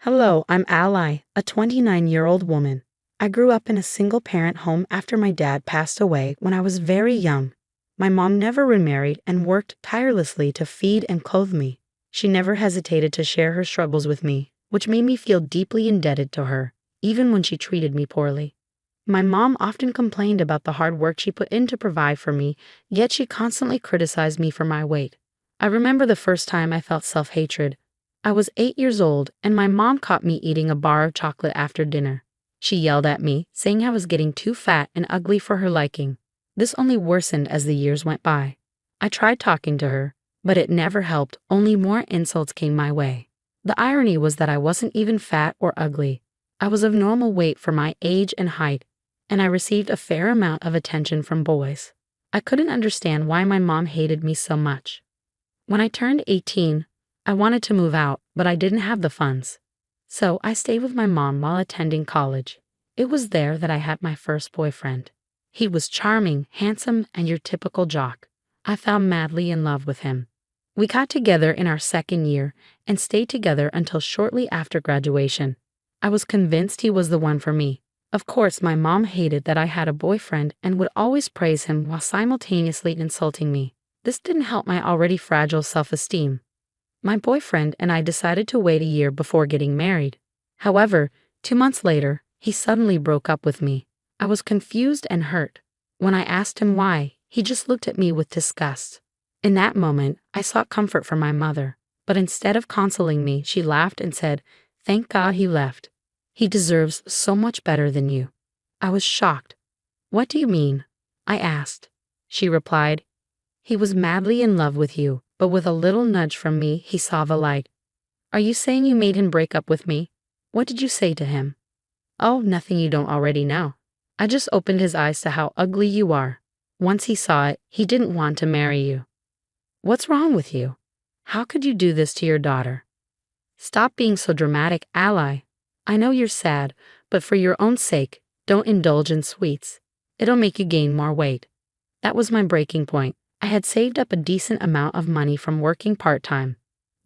Hello, I'm Ally, a 29-year-old woman. I grew up in a single-parent home after my dad passed away when I was very young. My mom never remarried and worked tirelessly to feed and clothe me. She never hesitated to share her struggles with me, which made me feel deeply indebted to her, even when she treated me poorly. My mom often complained about the hard work she put in to provide for me, yet she constantly criticized me for my weight. I remember the first time I felt self-hatred. I was 8 years old, and my mom caught me eating a bar of chocolate after dinner. She yelled at me, saying I was getting too fat and ugly for her liking. This only worsened as the years went by. I tried talking to her, but it never helped, only more insults came my way. The irony was that I wasn't even fat or ugly. I was of normal weight for my age and height, and I received a fair amount of attention from boys. I couldn't understand why my mom hated me so much. When I turned 18, I wanted to move out, but I didn't have the funds. So I stayed with my mom while attending college. It was there that I had my first boyfriend. He was charming, handsome, and your typical jock. I fell madly in love with him. We got together in our second year and stayed together until shortly after graduation. I was convinced he was the one for me. Of course, my mom hated that I had a boyfriend and would always praise him while simultaneously insulting me. This didn't help my already fragile self-esteem. My boyfriend and I decided to wait a year before getting married. However, 2 months later, he suddenly broke up with me. I was confused and hurt. When I asked him why, he just looked at me with disgust. In that moment, I sought comfort from my mother, but instead of consoling me, she laughed and said, "Thank God he left. He deserves so much better than you." I was shocked. "What do you mean?" I asked. She replied, "He was madly in love with you, but with a little nudge from me, he saw the light." "Are you saying you made him break up with me? What did you say to him?" "Oh, nothing you don't already know. I just opened his eyes to how ugly you are. Once he saw it, he didn't want to marry you." "What's wrong with you? How could you do this to your daughter?" "Stop being so dramatic, Ally. I know you're sad, but for your own sake, don't indulge in sweets. It'll make you gain more weight." That was my breaking point. I had saved up a decent amount of money from working part-time.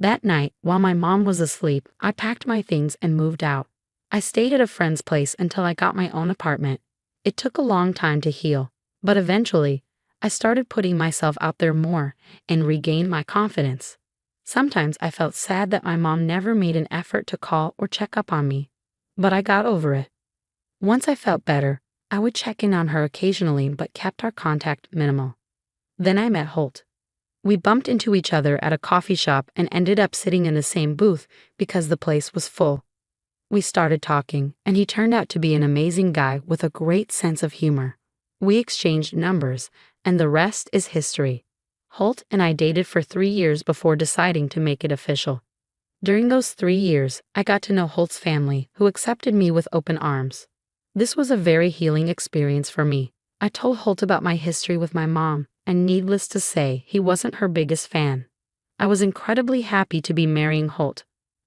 That night, while my mom was asleep, I packed my things and moved out. I stayed at a friend's place until I got my own apartment. It took a long time to heal, but eventually, I started putting myself out there more and regained my confidence. Sometimes I felt sad that my mom never made an effort to call or check up on me, but I got over it. Once I felt better, I would check in on her occasionally but kept our contact minimal. Then I met Holt. We bumped into each other at a coffee shop and ended up sitting in the same booth because the place was full. We started talking, and he turned out to be an amazing guy with a great sense of humor. We exchanged numbers, and the rest is history. Holt and I dated for 3 years before deciding to make it official. During those 3 years, I got to know Holt's family, who accepted me with open arms. This was a very healing experience for me. I told Holt about my history with my mom, and needless to say, he wasn't her biggest fan. I was incredibly happy to be marrying Holt.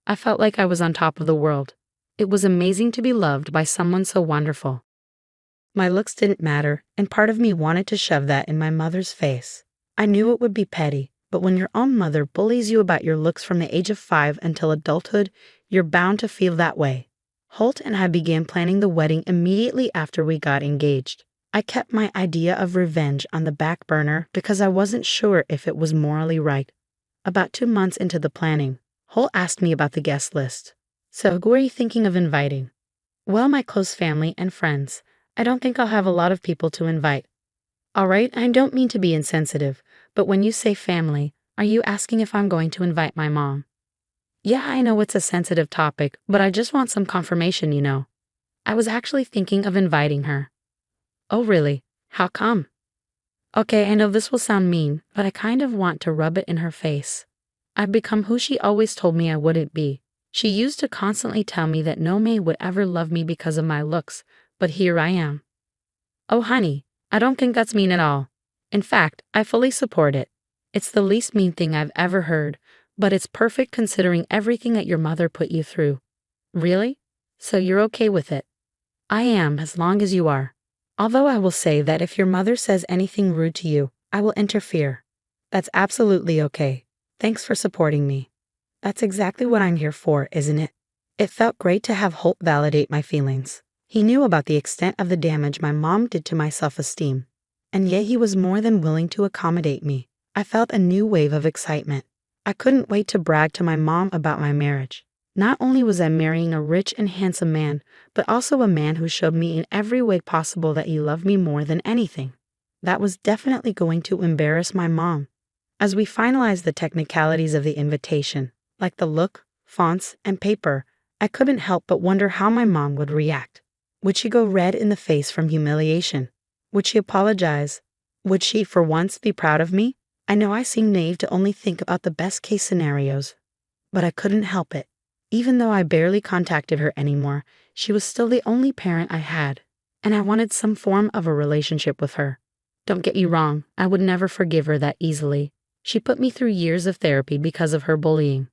I felt like I was on top of the world. It was amazing to be loved by someone so wonderful. My looks didn't matter, and part of me wanted to shove that in my mother's face. I knew it would be petty, but when your own mother bullies you about your looks from the age of 5 until adulthood, you're bound to feel that way. Holt and I began planning the wedding immediately after we got engaged. I kept my idea of revenge on the back burner because I wasn't sure if it was morally right. About 2 months into the planning, Holt asked me about the guest list. "So, who are you thinking of inviting?" "Well, my close family and friends. I don't think I'll have a lot of people to invite." "All right, I don't mean to be insensitive, but when you say family, are you asking if I'm going to invite my mom?" "Yeah, I know it's a sensitive topic, but I just want some confirmation, you know. I was actually thinking of inviting her." "Oh, really? How come?" "Okay, I know this will sound mean, but I kind of want to rub it in her face. I've become who she always told me I wouldn't be. She used to constantly tell me that no man would ever love me because of my looks, but here I am." "Oh, honey, I don't think that's mean at all. In fact, I fully support it. It's the least mean thing I've ever heard, but it's perfect considering everything that your mother put you through." "Really? So you're okay with it?" "I am, as long as you are. Although I will say that if your mother says anything rude to you, I will interfere." "That's absolutely okay. Thanks for supporting me." "That's exactly what I'm here for, isn't it?" It felt great to have Holt validate my feelings. He knew about the extent of the damage my mom did to my self-esteem, and yet he was more than willing to accommodate me. I felt a new wave of excitement. I couldn't wait to brag to my mom about my marriage. Not only was I marrying a rich and handsome man, but also a man who showed me in every way possible that he loved me more than anything. That was definitely going to embarrass my mom. As we finalized the technicalities of the invitation, like the look, fonts, and paper, I couldn't help but wonder how my mom would react. Would she go red in the face from humiliation? Would she apologize? Would she, for once, be proud of me? I know I seem naive to only think about the best-case scenarios, but I couldn't help it. Even though I barely contacted her anymore, she was still the only parent I had, and I wanted some form of a relationship with her. Don't get you wrong, I would never forgive her that easily. She put me through years of therapy because of her bullying.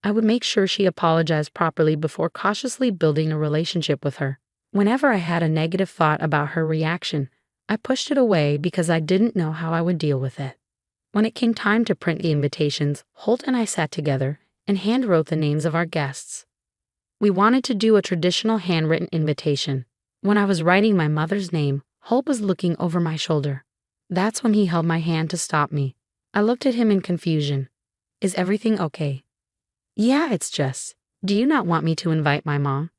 I would make sure she apologized properly before cautiously building a relationship with her. Whenever I had a negative thought about her reaction, I pushed it away because I didn't know how I would deal with it. When it came time to print the invitations, Holt and I sat together and handwrote the names of our guests. We wanted to do a traditional handwritten invitation. When I was writing my mother's name, Holt was looking over my shoulder. That's when he held my hand to stop me. I looked at him in confusion. Is everything okay? Yeah, it's just. Do you not want me to invite my mom?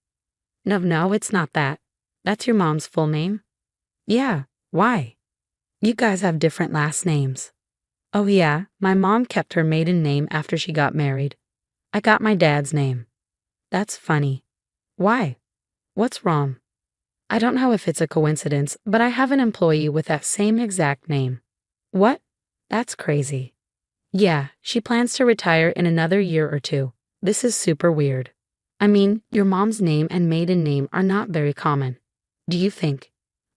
No, it's not that. That's your mom's full name? Yeah, why? You guys have different last names. Oh yeah, my mom kept her maiden name after she got married. I got my dad's name. That's funny. Why? What's wrong? I don't know if it's a coincidence, but I have an employee with that same exact name. What? That's crazy. Yeah, she plans to retire in another year or two. This is super weird. I mean, your mom's name and maiden name are not very common. Do you think?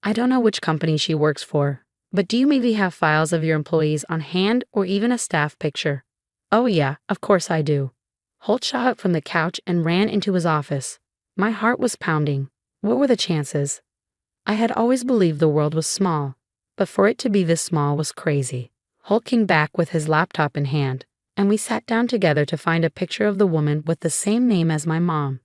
I don't know which company she works for, but do you maybe have files of your employees on hand or even a staff picture? Oh yeah, of course I do. Holt shot up from the couch and ran into his office. My heart was pounding. What were the chances? I had always believed the world was small, but for it to be this small was crazy. Holt came back with his laptop in hand, and we sat down together to find a picture of the woman with the same name as my mom.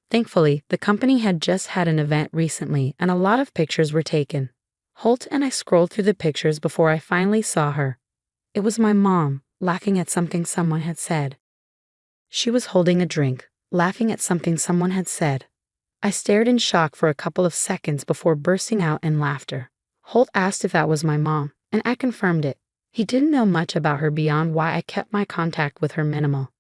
Thankfully, the company had just had an event recently and a lot of pictures were taken. Holt and I scrolled through the pictures before I finally saw her. It was my mom, laughing at something someone had said. She was holding a drink, laughing at something someone had said. I stared in shock for a couple of seconds before bursting out in laughter. Holt asked if that was my mom, and I confirmed it. He didn't know much about her beyond why I kept my contact with her minimal.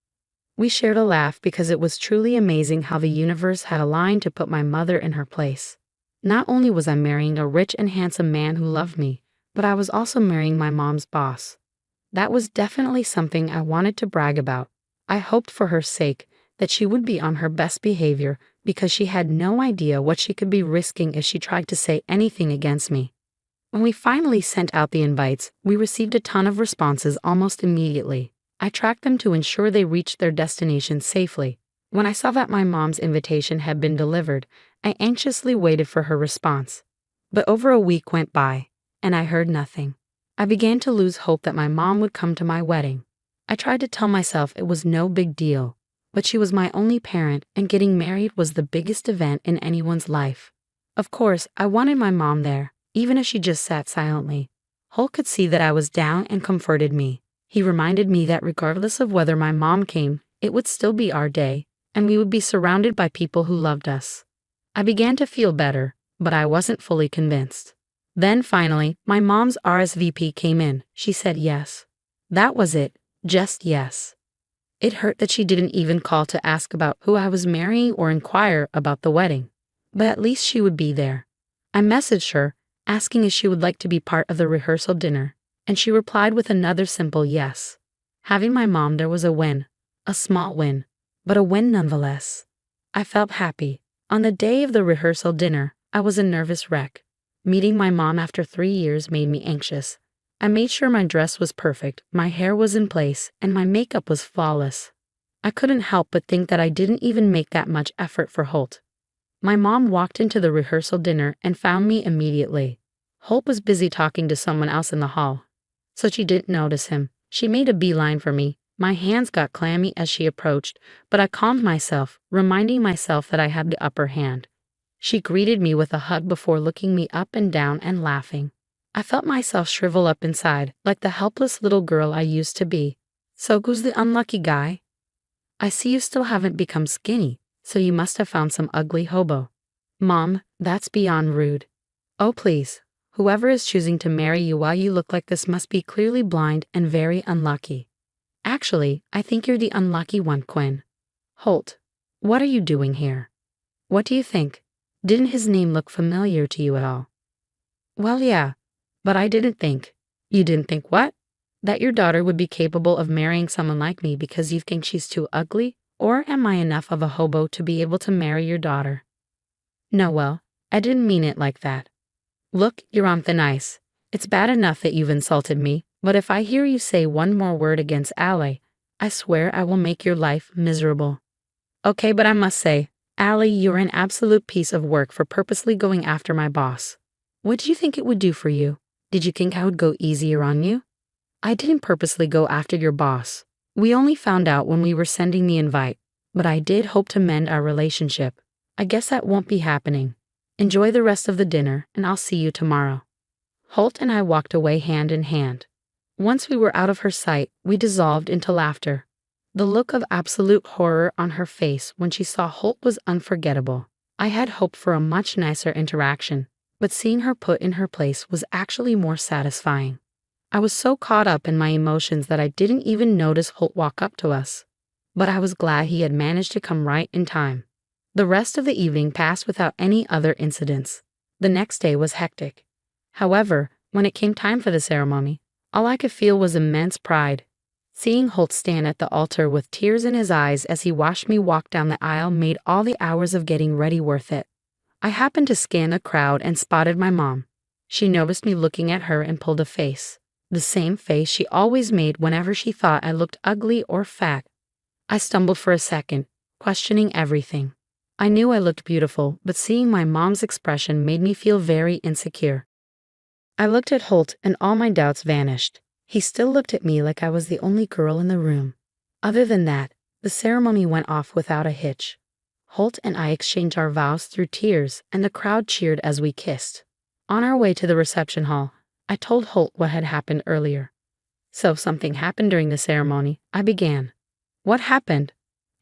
We shared a laugh because it was truly amazing how the universe had aligned to put my mother in her place. Not only was I marrying a rich and handsome man who loved me, but I was also marrying my mom's boss. That was definitely something I wanted to brag about. I hoped for her sake that she would be on her best behavior because she had no idea what she could be risking if she tried to say anything against me. When we finally sent out the invites, we received a ton of responses almost immediately. I tracked them to ensure they reached their destination safely. When I saw that my mom's invitation had been delivered, I anxiously waited for her response. But over a week went by, and I heard nothing. I began to lose hope that my mom would come to my wedding. I tried to tell myself it was no big deal, but she was my only parent, and getting married was the biggest event in anyone's life. Of course, I wanted my mom there, even if she just sat silently. Holt could see that I was down and comforted me. He reminded me that regardless of whether my mom came, it would still be our day, and we would be surrounded by people who loved us. I began to feel better, but I wasn't fully convinced. Then finally, my mom's RSVP came in. She said yes. That was it, just yes. It hurt that she didn't even call to ask about who I was marrying or inquire about the wedding. But at least she would be there. I messaged her, asking if she would like to be part of the rehearsal dinner, and she replied with another simple yes. Having my mom there was a win, a small win, but a win nonetheless. I felt happy. On the day of the rehearsal dinner, I was a nervous wreck. Meeting my mom after 3 years made me anxious. I made sure my dress was perfect, my hair was in place, and my makeup was flawless. I couldn't help but think that I didn't even make that much effort for Holt. My mom walked into the rehearsal dinner and found me immediately. Holt was busy talking to someone else in the hall, so she didn't notice him. She made a beeline for me, My hands got clammy as she approached, but I calmed myself, reminding myself that I had the upper hand. She greeted me with a hug before looking me up and down and laughing. I felt myself shrivel up inside, like the helpless little girl I used to be. "So who's the unlucky guy? I see you still haven't become skinny, so you must have found some ugly hobo." "Mom, that's beyond rude. Oh please, whoever is choosing to marry you while you look like this must be clearly blind and very unlucky. Actually, I think you're the unlucky one, Quinn." "Holt, what are you doing here? What do you think? Didn't his name look familiar to you at all?" "Well, yeah, but I didn't think." "You didn't think what? That your daughter would be capable of marrying someone like me because you think she's too ugly? Or am I enough of a hobo to be able to marry your daughter?" "No, well, I didn't mean it like that. Look, you're on thin ice. It's bad enough that you've insulted me, but if I hear you say one more word against Allie, I swear I will make your life miserable." "Okay, but I must say, Allie, you're an absolute piece of work for purposely going after my boss. What did you think it would do for you? Did you think I would go easier on you?" "I didn't purposely go after your boss. We only found out when we were sending the invite, but I did hope to mend our relationship. I guess that won't be happening. Enjoy the rest of the dinner, and I'll see you tomorrow." Holt and I walked away hand in hand. Once we were out of her sight, we dissolved into laughter. The look of absolute horror on her face when she saw Holt was unforgettable. I had hoped for a much nicer interaction, but seeing her put in her place was actually more satisfying. I was so caught up in my emotions that I didn't even notice Holt walk up to us. But I was glad he had managed to come right in time. The rest of the evening passed without any other incidents. The next day was hectic. However, when it came time for the ceremony, all I could feel was immense pride. Seeing Holt stand at the altar with tears in his eyes as he watched me walk down the aisle made all the hours of getting ready worth it. I happened to scan the crowd and spotted my mom. She noticed me looking at her and pulled a face. The same face she always made whenever she thought I looked ugly or fat. I stumbled for a second, questioning everything. I knew I looked beautiful, but seeing my mom's expression made me feel very insecure. I looked at Holt and all my doubts vanished. He still looked at me like I was the only girl in the room. Other than that, the ceremony went off without a hitch. Holt and I exchanged our vows through tears, and the crowd cheered as we kissed. On our way to the reception hall, I told Holt what had happened earlier. "So something happened during the ceremony," I began. "What happened?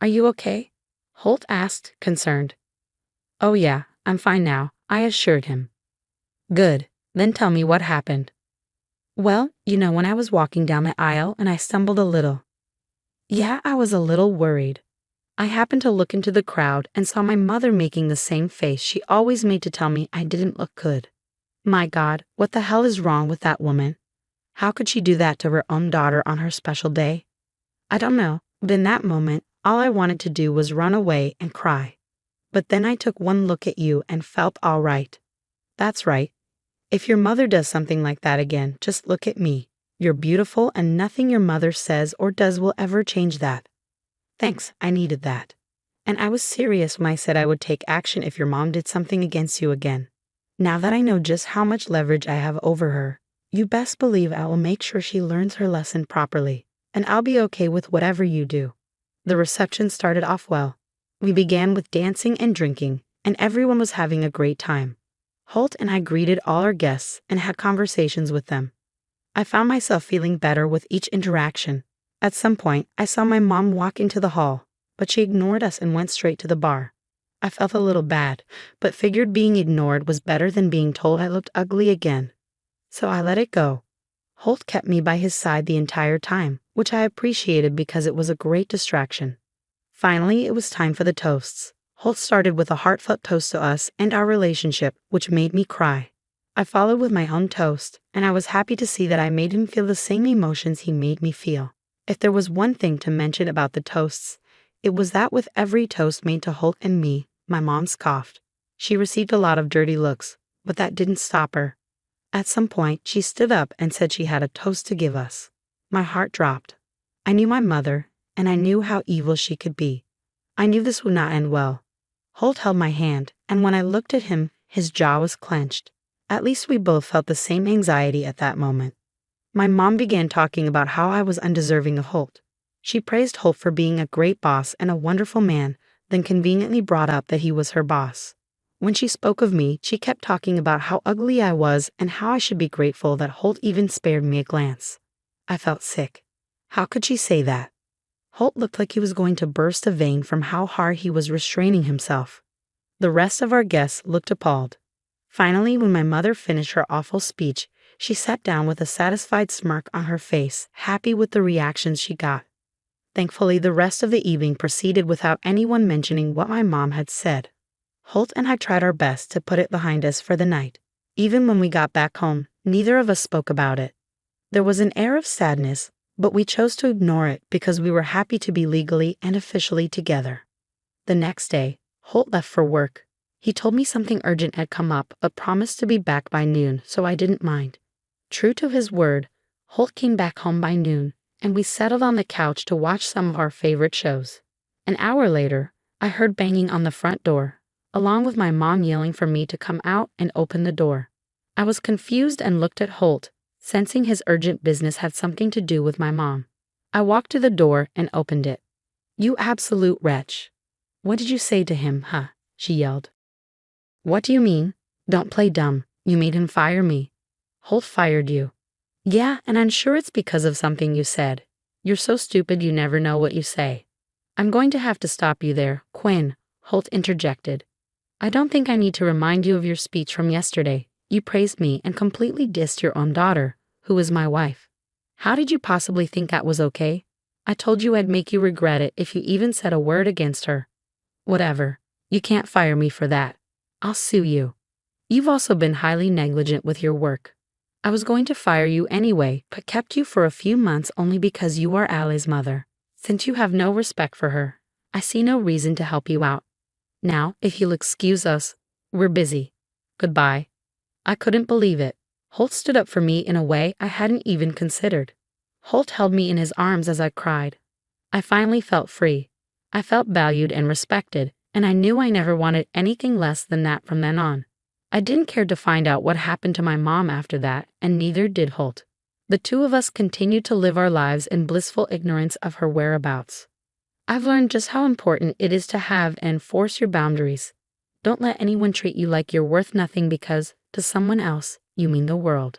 Are you okay?" Holt asked, concerned. "Oh yeah, I'm fine now," I assured him. "Good, then tell me what happened." "Well, when I was walking down the aisle and I stumbled a little." "Yeah, I was a little worried. I happened to look into the crowd and saw my mother making the same face she always made to tell me I didn't look good. My God, what the hell is wrong with that woman? How could she do that to her own daughter on her special day? I don't know, but in that moment, all I wanted to do was run away and cry. But then I took one look at you and felt all right. That's right. If your mother does something like that again, just look at me. You're beautiful and nothing your mother says or does will ever change that." Thanks, I needed that. And I was serious when I said I would take action if your mom did something against you again. Now that I know just how much leverage I have over her, you best believe I will make sure she learns her lesson properly, and I'll be okay with whatever you do. The reception started off well. We began with dancing and drinking, and everyone was having a great time. Holt and I greeted all our guests and had conversations with them. I found myself feeling better with each interaction. At some point, I saw my mom walk into the hall, but she ignored us and went straight to the bar. I felt a little bad, but figured being ignored was better than being told I looked ugly again. So I let it go. Holt kept me by his side the entire time, which I appreciated because it was a great distraction. Finally, it was time for the toasts. Holt started with a heartfelt toast to us and our relationship, which made me cry. I followed with my own toast, and I was happy to see that I made him feel the same emotions he made me feel. If there was one thing to mention about the toasts, it was that with every toast made to Holt and me, my mom scoffed. She received a lot of dirty looks, but that didn't stop her. At some point, she stood up and said she had a toast to give us. My heart dropped. I knew my mother, and I knew how evil she could be. I knew this would not end well. Holt held my hand, and when I looked at him, his jaw was clenched. At least we both felt the same anxiety at that moment. My mom began talking about how I was undeserving of Holt. She praised Holt for being a great boss and a wonderful man, then conveniently brought up that he was her boss. When she spoke of me, she kept talking about how ugly I was and how I should be grateful that Holt even spared me a glance. I felt sick. How could she say that? Holt looked like he was going to burst a vein from how hard he was restraining himself. The rest of our guests looked appalled. Finally, when my mother finished her awful speech, she sat down with a satisfied smirk on her face, happy with the reactions she got. Thankfully, the rest of the evening proceeded without anyone mentioning what my mom had said. Holt and I tried our best to put it behind us for the night. Even when we got back home, neither of us spoke about it. There was an air of sadness, but we chose to ignore it because we were happy to be legally and officially together. The next day, Holt left for work. He told me something urgent had come up but promised to be back by noon, so I didn't mind. True to his word, Holt came back home by noon, and we settled on the couch to watch some of our favorite shows. An hour later, I heard banging on the front door, along with my mom yelling for me to come out and open the door. I was confused and looked at Holt, sensing his urgent business had something to do with my mom. I walked to the door and opened it. "You absolute wretch. What did you say to him, huh?" she yelled. "What do you mean? Don't play dumb. You made him fire me." "Holt fired you." "Yeah, and I'm sure it's because of something you said. You're so stupid you never know what you say." "I'm going to have to stop you there, Quinn," Holt interjected. "I don't think I need to remind you of your speech from yesterday. You praised me and completely dissed your own daughter, who is my wife. How did you possibly think that was okay? I told you I'd make you regret it if you even said a word against her." "Whatever. You can't fire me for that. I'll sue you. You've also been highly negligent with your work. I was going to fire you anyway, but kept you for a few months only because you are Allie's mother. Since you have no respect for her, I see no reason to help you out. Now, if you'll excuse us, we're busy. Goodbye." I couldn't believe it. Holt stood up for me in a way I hadn't even considered. Holt held me in his arms as I cried. I finally felt free. I felt valued and respected, and I knew I never wanted anything less than that from then on. I didn't care to find out what happened to my mom after that, and neither did Holt. The two of us continued to live our lives in blissful ignorance of her whereabouts. I've learned just how important it is to have and enforce your boundaries. Don't let anyone treat you like you're worth nothing because, to someone else, you mean the world.